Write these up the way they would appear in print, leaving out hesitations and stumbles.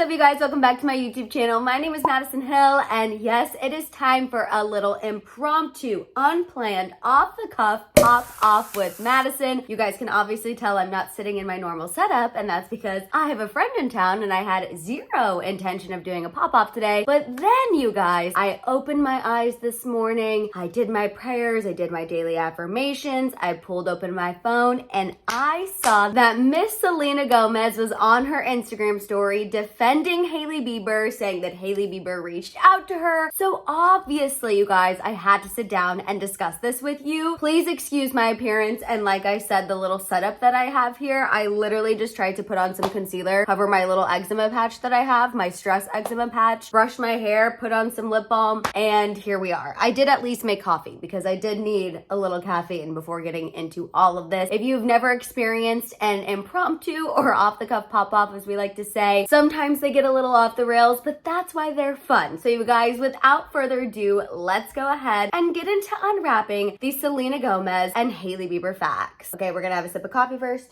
up, you guys? Welcome back to my YouTube channel. My name is Madison Hill, and yes, it is time for a little impromptu, unplanned, off-the-cuff pop-off with Madison. You guys can obviously tell I'm not sitting in my normal setup, and that's because I have a friend in town, and I had zero intention of doing a pop-off today. But then, you guys, I opened my eyes this morning, I did my prayers, I did my daily affirmations, I pulled open my phone, and I saw that Miss Selena Gomez was on her Instagram story defending Hailey Bieber, saying that Hailey Bieber reached out to her. So obviously, you guys, I had to sit down and discuss this with you. Please excuse my appearance, and like I said, the little setup that I have here, I literally just tried to put on some concealer, cover my little eczema patch that I have, my stress eczema patch, brush my hair, put on some lip balm, and here we are. I did at least make coffee because I did need a little caffeine before getting into all of this. If you've never experienced an impromptu or off-the-cuff pop-off, as we like to say, sometimes they get a little off the rails, but that's why they're fun. So you guys, without further ado, let's go ahead and get into unwrapping the Selena Gomez and Hailey Bieber facts. Okay, we're gonna have a sip of coffee first.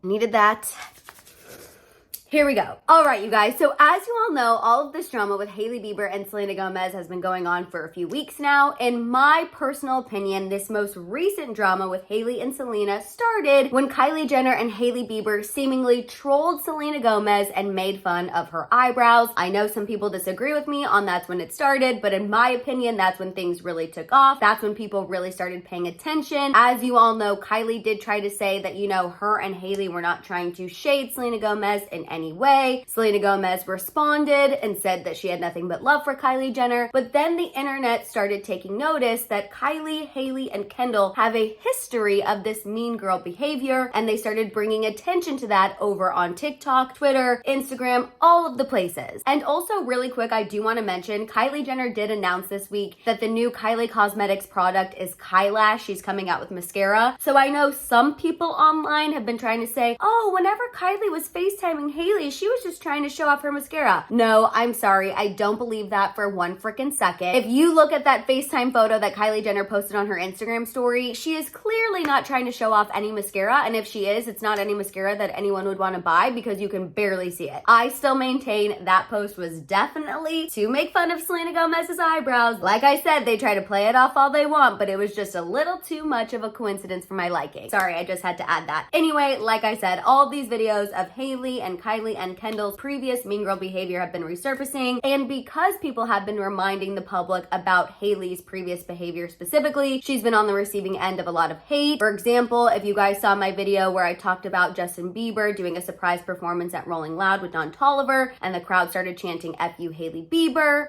Needed that. Here we go. All right, you guys. So as you all know, all of this drama with Hailey Bieber and Selena Gomez has been going on for a few weeks now. In my personal opinion, this most recent drama with Hailey and Selena started when Kylie Jenner and Hailey Bieber seemingly trolled Selena Gomez and made fun of her eyebrows. I know some people disagree with me on that's when it started, but in my opinion, that's when things really took off. That's when people really started paying attention. As you all know, Kylie did try to say that, you know, her and Hailey were not trying to shade Selena Gomez in any way. Selena Gomez responded and said that she had nothing but love for Kylie Jenner, but then the internet started taking notice that Kylie, Hailey, and Kendall have a history of this mean girl behavior, and they started bringing attention to that over on TikTok, Twitter, Instagram, all of the places. And also, really quick, I do want to mention, Kylie Jenner did announce this week that the new Kylie Cosmetics product is Kylash. She's coming out with mascara. So I know some people online have been trying to say, oh, whenever Kylie was FaceTiming Hailey, she was just trying to show off her mascara. No, I'm sorry. I don't believe that for one freaking second. If you look at that FaceTime photo that Kylie Jenner posted on her Instagram story, she is clearly not trying to show off any mascara. And if she is, it's not any mascara that anyone would want to buy because you can barely see it. I still maintain that post was definitely to make fun of Selena Gomez's eyebrows. Like I said, they try to play it off all they want, but it was just a little too much of a coincidence for my liking. Sorry, I just had to add that. Anyway, like I said, all of these videos of Hailey and Kylie and Kendall's previous mean girl behavior have been resurfacing, and because people have been reminding the public about Hailey's previous behavior specifically, she's been on the receiving end of a lot of hate. For example, if you guys saw my video where I talked about Justin Bieber doing a surprise performance at Rolling Loud with Don Toliver, and the crowd started chanting "F you, Hailey Bieber."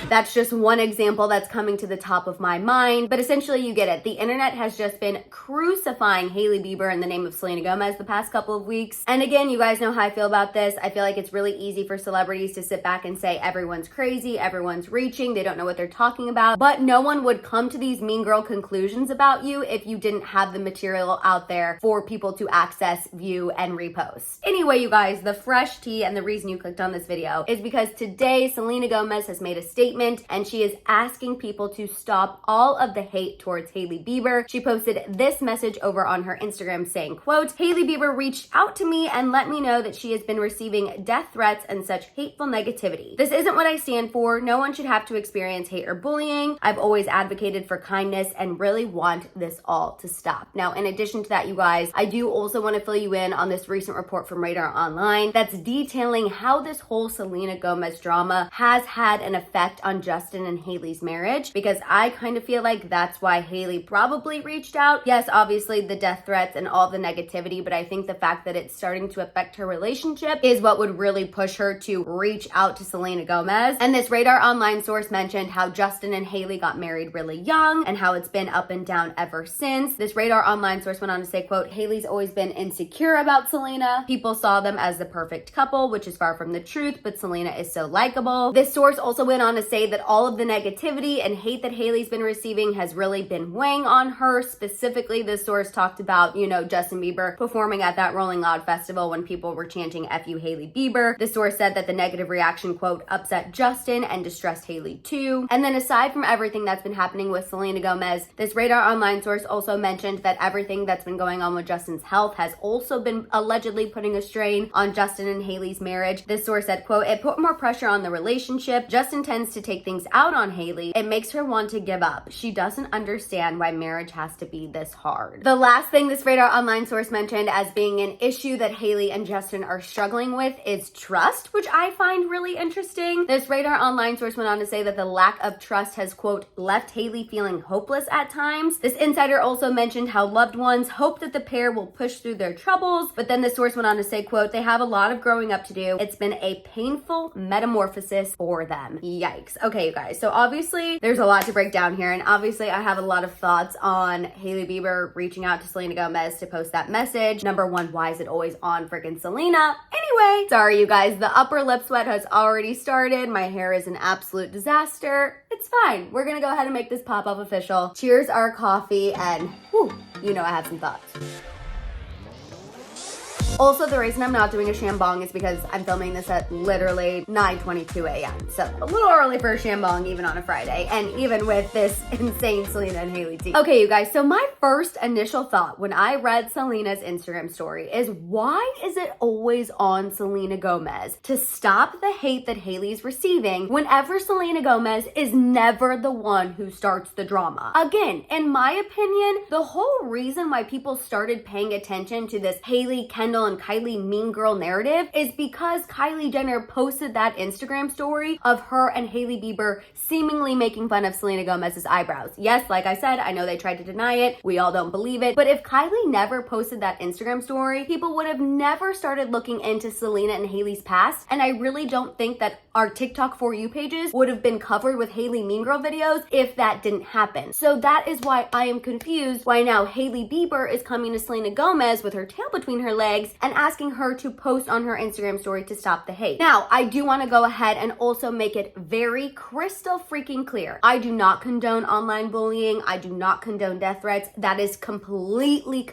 That's just one example that's coming to the top of my mind, but essentially you get it. The internet has just been crucifying Hailey Bieber in the name of Selena Gomez the past couple of weeks. And again, you guys know how I feel about this. I feel like it's really easy for celebrities to sit back and say everyone's crazy, everyone's reaching, they don't know what they're talking about, but no one would come to these mean girl conclusions about you if you didn't have the material out there for people to access, view, and repost. Anyway, you guys, the fresh tea and the reason you clicked on this video is because today Selena Gomez has made a statement, and she is asking people to stop all of the hate towards Hailey Bieber. She posted this message over on her Instagram saying, quote, "Hailey Bieber reached out to me and let me know that she has been receiving death threats and such hateful negativity. This isn't what I stand for. No one should have to experience hate or bullying. I've always advocated for kindness and really want this all to stop." Now, in addition to that, you guys, I do also want to fill you in on this recent report from Radar Online that's detailing how this whole Selena Gomez drama has had an effect on Justin and Hailey's marriage, because I kind of feel like that's why Hailey probably reached out. Yes, obviously the death threats and all the negativity, but I think the fact that it's starting to affect her relationship is what would really push her to reach out to Selena Gomez. And this Radar Online source mentioned how Justin and Hailey got married really young and how it's been up and down ever since. This Radar Online source went on to say, quote, "Hailey's always been insecure about Selena. People saw them as the perfect couple, which is far from the truth, but Selena is so likable." This source also went on to say say that all of the negativity and hate that Hailey's been receiving has really been weighing on her. Specifically, this source talked about, Justin Bieber performing at that Rolling Loud festival when people were chanting "F you, Hailey Bieber." The source said that the negative reaction, quote, upset Justin and distressed Hailey too. And then aside from everything that's been happening with Selena Gomez, this Radar Online source also mentioned that everything that's been going on with Justin's health has also been allegedly putting a strain on Justin and Hailey's marriage. This source said, quote, it put more pressure on the relationship. Justin tends to take things out on Hailey. It makes her want to give up. She doesn't understand why marriage has to be this hard. The last thing this Radar Online source mentioned as being an issue that Hailey and Justin are struggling with is trust, which I find really interesting. This Radar Online source went on to say that the lack of trust has, quote, left Hailey feeling hopeless at times. This insider also mentioned how loved ones hope that the pair will push through their troubles, but then the source went on to say, quote, they have a lot of growing up to do. It's been a painful metamorphosis for them. Yikes. Okay, you guys. So obviously there's a lot to break down here, and obviously I have a lot of thoughts on Hailey Bieber reaching out to Selena Gomez to post that message. Number one, why is it always on freaking Selena? Anyway, sorry you guys, the upper lip sweat has already started. My hair is an absolute disaster. It's fine. We're gonna go ahead and make this pop-up official. Cheers our coffee, and whew, I have some thoughts. Also, the reason I'm not doing a shambong is because I'm filming this at literally 9:22 a.m. So a little early for a shambong even on a Friday, and even with this insane Selena and Hailey tea. Okay, you guys, so my first initial thought when I read Selena's Instagram story is, why is it always on Selena Gomez to stop the hate that Hailey's receiving whenever Selena Gomez is never the one who starts the drama? Again, in my opinion, the whole reason why people started paying attention to this Hailey, Kendall, and Kylie mean girl narrative is because Kylie Jenner posted that Instagram story of her and Hailey Bieber seemingly making fun of Selena Gomez's eyebrows. Yes, like I said, I know they tried to deny it. We all don't believe it. But if Kylie never posted that Instagram story, people would have never started looking into Selena and Hailey's past. And I really don't think that our TikTok For You pages would have been covered with Hailey mean girl videos if that didn't happen. So that is why I am confused why now Hailey Bieber is coming to Selena Gomez with her tail between her legs and asking her to post on her Instagram story to stop the hate. Now, I do want to go ahead and also make it very crystal freaking clear. I do not condone online bullying. I do not condone death threats. That is completely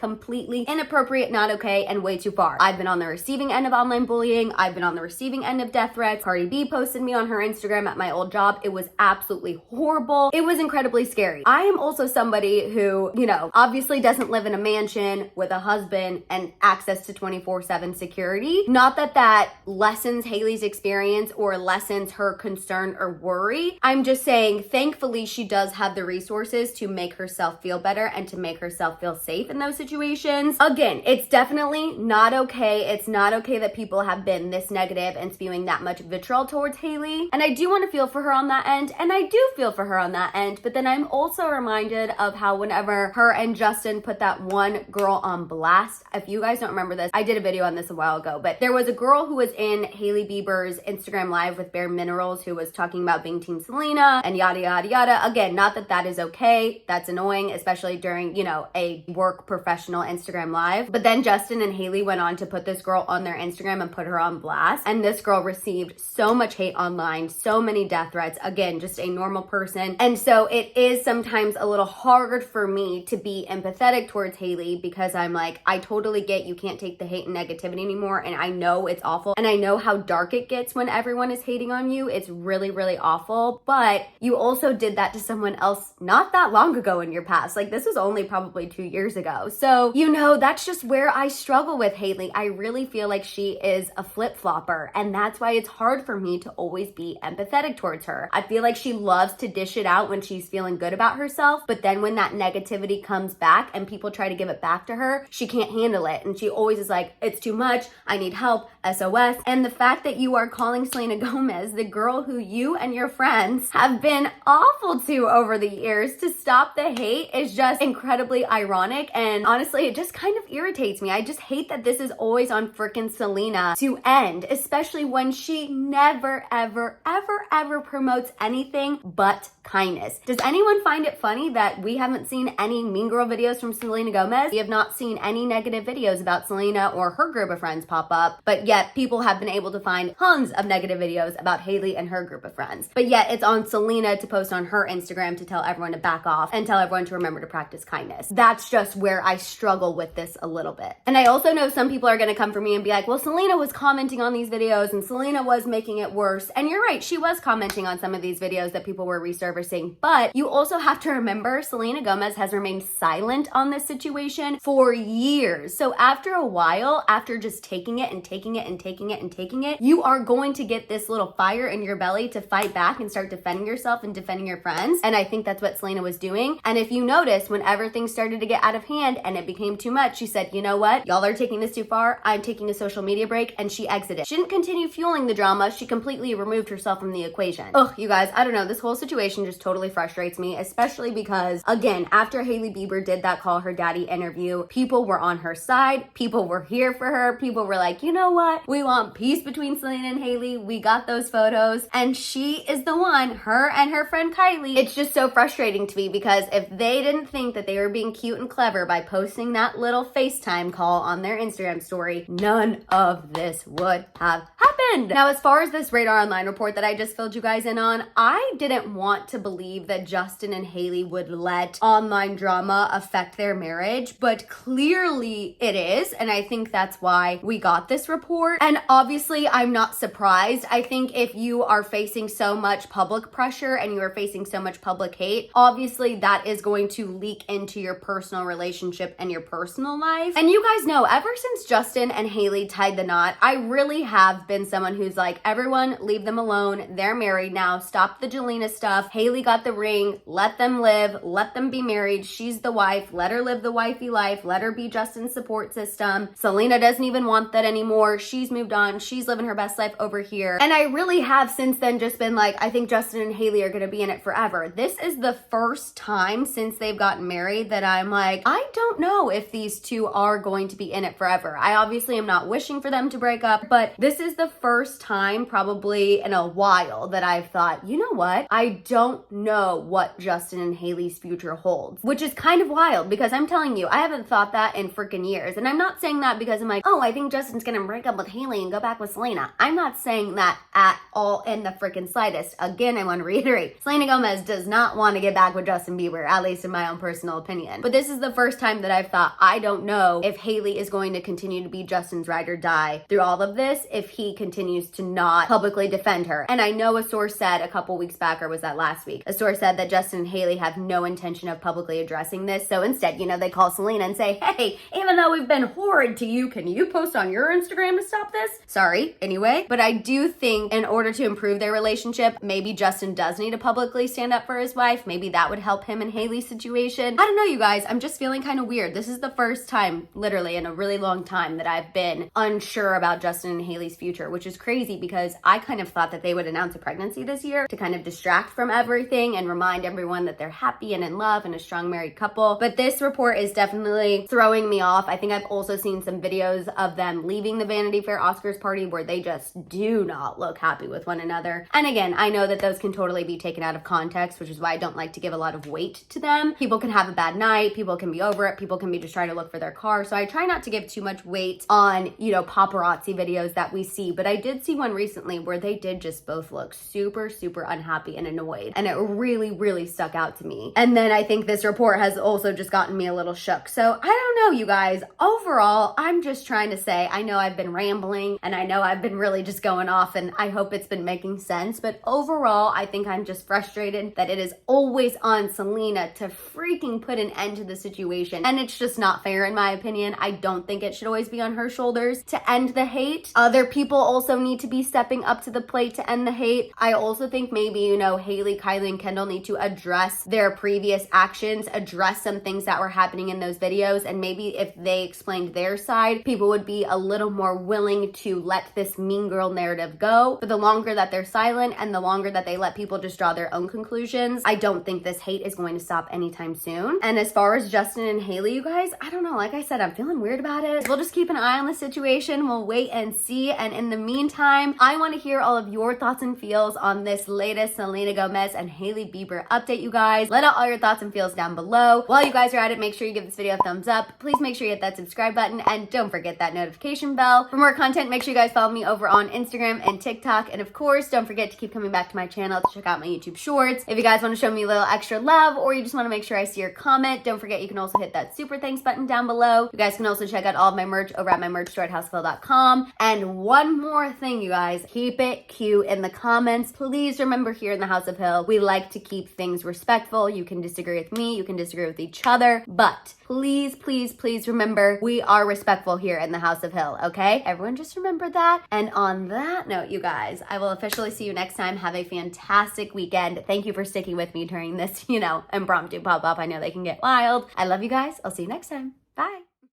inappropriate, not okay, and way too far. I've been on the receiving end of online bullying. I've been on the receiving end of death threats. Cardi B posted me on her Instagram at my old job. It was absolutely horrible. It was incredibly scary. I am also somebody who, obviously doesn't live in a mansion with a husband and access to 24/7 security. Not that that lessens Hailey's experience or lessens her concern or worry. I'm just saying, thankfully, she does have the resources to make herself feel better and to make herself feel safe in those situations. Again, it's definitely not okay. It's not okay that people have been this negative and spewing that much vitriol towards Hailey. And I do want to feel for her on that end, and I do feel for her on that end, but then I'm also reminded of how whenever her and Justin put that one girl on blast, if you guys don't remember this, I did a video on this a while ago, but there was a girl who was in Hailey Bieber's Instagram Live with Bare Minerals who was talking about being Team Selena and yada, yada, yada. Again, not that that is okay. That's annoying, especially during, a work professional Instagram Live. But then Justin and Hailey went on to put this girl on their Instagram and put her on blast. And this girl received so much hate online, so many death threats. Again, just a normal person. And so it is sometimes a little hard for me to be empathetic towards Hailey because I'm like, I totally get you can't take the hate and negativity anymore, and I know it's awful, and I know how dark it gets when everyone is hating on you. It's really awful, but you also did that to someone else not that long ago in your past. Like, this was only probably 2 years ago. So, that's just where I struggle with Hailey. I really feel like she is a flip-flopper, and that's why it's hard for me to always be empathetic towards her. I feel like she loves to dish it out when she's feeling good about herself, but then when that negativity comes back and people try to give it back to her, she can't handle it, and she always is like, it's too much, I need help, SOS. And the fact that you are calling Selena Gomez the girl who you and your friends have been awful to over the years to stop the hate is just incredibly ironic, and honestly, it just kind of irritates me. I just hate that this is always on frickin' Selena to end, especially when she never, ever promotes anything but kindness. Does anyone find it funny that we haven't seen any mean girl videos from Selena Gomez? We have not seen any negative videos about Selena Selena or her group of friends pop up, but yet people have been able to find tons of negative videos about Hailey and her group of friends. But yet it's on Selena to post on her Instagram to tell everyone to back off and tell everyone to remember to practice kindness. That's just where I struggle with this a little bit. And I also know some people are gonna come for me and be like, well, Selena was commenting on these videos and Selena was making it worse. And you're right, she was commenting on some of these videos that people were resurfacing, but you also have to remember Selena Gomez has remained silent on this situation for years. So after a while, after just taking it and taking it and taking it and taking it, you are going to get this little fire in your belly to fight back and start defending yourself and defending your friends. And I think that's what Selena was doing. And if you notice, whenever things started to get out of hand and it became too much, she said, you know what? Y'all are taking this too far. I'm taking a social media break. And she exited. She didn't continue fueling the drama. She completely removed herself from the equation. Ugh, you guys, I don't know. This whole situation just totally frustrates me, especially because, again, after Hailey Bieber did that Call Her Daddy interview, people were on her side. People were here for her. People were like, you know what? We want peace between Selena and Hailey. We got those photos. And she is the one, her and her friend Kylie. It's just so frustrating to me because if they didn't think that they were being cute and clever by posting that little FaceTime call on their Instagram story, none of this would have happened. Now, as far as this Radar Online report that I just filled you guys in on, I didn't want to believe that Justin and Hailey would let online drama affect their marriage, but clearly it is. And I think that's why we got this report. And obviously, I'm not surprised. I think if you are facing so much public pressure and you are facing so much public hate, obviously that is going to leak into your personal relationship and your personal life. And you guys know, ever since Justin and Hailey tied the knot, I really have been someone who's like, everyone leave them alone. They're married now. Stop the Jelena stuff. Hailey got the ring. Let them live. Let them be married. She's the wife. Let her live the wifey life. Let her be Justin's support system. Selena doesn't even want that anymore. She's moved on. She's living her best life over here. And I really have since then just been like, I think Justin and Hailey are going to be in it forever. This is the first time since they've gotten married that I'm like, I don't know if these two are going to be in it forever. I obviously am not wishing for them to break up, but this is the first time probably in a while that I've thought, you know what? I don't know what Justin and Hailey's future holds, which is kind of wild because I'm telling you, I haven't thought that in freaking years. And I'm not saying that because I'm like, oh, I think Justin's gonna break up with Hailey and go back with Selena. I'm not saying that at all in the freaking slightest. Again, I want to reiterate, Selena Gomez does not want to get back with Justin Bieber, at least in my own personal opinion. But this is the first time that I've thought, I don't know if Hailey is going to continue to be Justin's ride or die through all of this if he continues to not publicly defend her. And I know a source said a couple weeks back, or was that last week? A source said that Justin and Hailey have no intention of publicly addressing this. So instead, they call Selena and say, hey, even though we've been horrid to you, can you post on your Instagram to stop this? Sorry, anyway. But I do think in order to improve their relationship, maybe Justin does need to publicly stand up for his wife. Maybe that would help him in Hailey's situation. I don't know, you guys. I'm just feeling kind of weird. This is the first time, literally in a really long time, that I've been unsure about Justin and Hailey's future, which is crazy because I kind of thought that they would announce a pregnancy this year to kind of distract from everything and remind everyone that they're happy and in love and a strong married couple. But this report is definitely throwing me off. I think I've also seen some videos of them leaving the Vanity Fair Oscars party where they just do not look happy with one another. And again, I know that those can totally be taken out of context, which is why I don't like to give a lot of weight to them. People can have a bad night. People can be over it. People can be just trying to look for their car. So I try not to give too much weight on, paparazzi videos that we see. But I did see one recently where they did just both look super, super unhappy and annoyed. And it really, really stuck out to me. And then I think this report has also just gotten me a little shook. So I don't know, you guys. Overall, I'm just trying to say, I know I've been rambling and I know I've been really just going off and I hope it's been making sense. But overall, I think I'm just frustrated that it is always on Selena to freaking put an end to the situation. And it's just not fair in my opinion. I don't think it should always be on her shoulders to end the hate. Other people also need to be stepping up to the plate to end the hate. I also think maybe, Hailey, Kylie, and Kendall need to address their previous actions, address some things that were happening in those videos, and maybe if they explained their side, people would be a little more willing to let this mean girl narrative go. But the longer that they're silent and the longer that they let people just draw their own conclusions, I don't think this hate is going to stop anytime soon. And as far as Justin and Hailey, you guys, I don't know. Like I said, I'm feeling weird about it. We'll just keep an eye on the situation. We'll wait and see. And in the meantime, I want to hear all of your thoughts and feels on this latest Selena Gomez and Hailey Bieber update, you guys. Let out all your thoughts and feels down below. While you guys are at it, make sure you give this video a thumbs up. Please make sure you hit that subscribe button and don't forget that notification bell. For more content, make sure you guys follow me over on Instagram and TikTok. And of course, don't forget to keep coming back to my channel to check out my YouTube shorts. If you guys want to show me a little extra love or you just want to make sure I see your comment, don't forget you can also hit that super thanks button down below. You guys can also check out all of my merch over at my merch store at houseofhill.com. And one more thing, you guys, keep it cute in the comments. Please remember, here in the House of Hill, we like to keep things respectful. You can disagree with me, you can disagree with each other, but please, please, please remember, we are respectful here in the House of Hill, okay? Everyone just remember that. And on that note, you guys, I will officially see you next time. Have a fantastic weekend. Thank you for sticking with me during this, impromptu pop-up. I know they can get wild. I love you guys. I'll see you next time. Bye.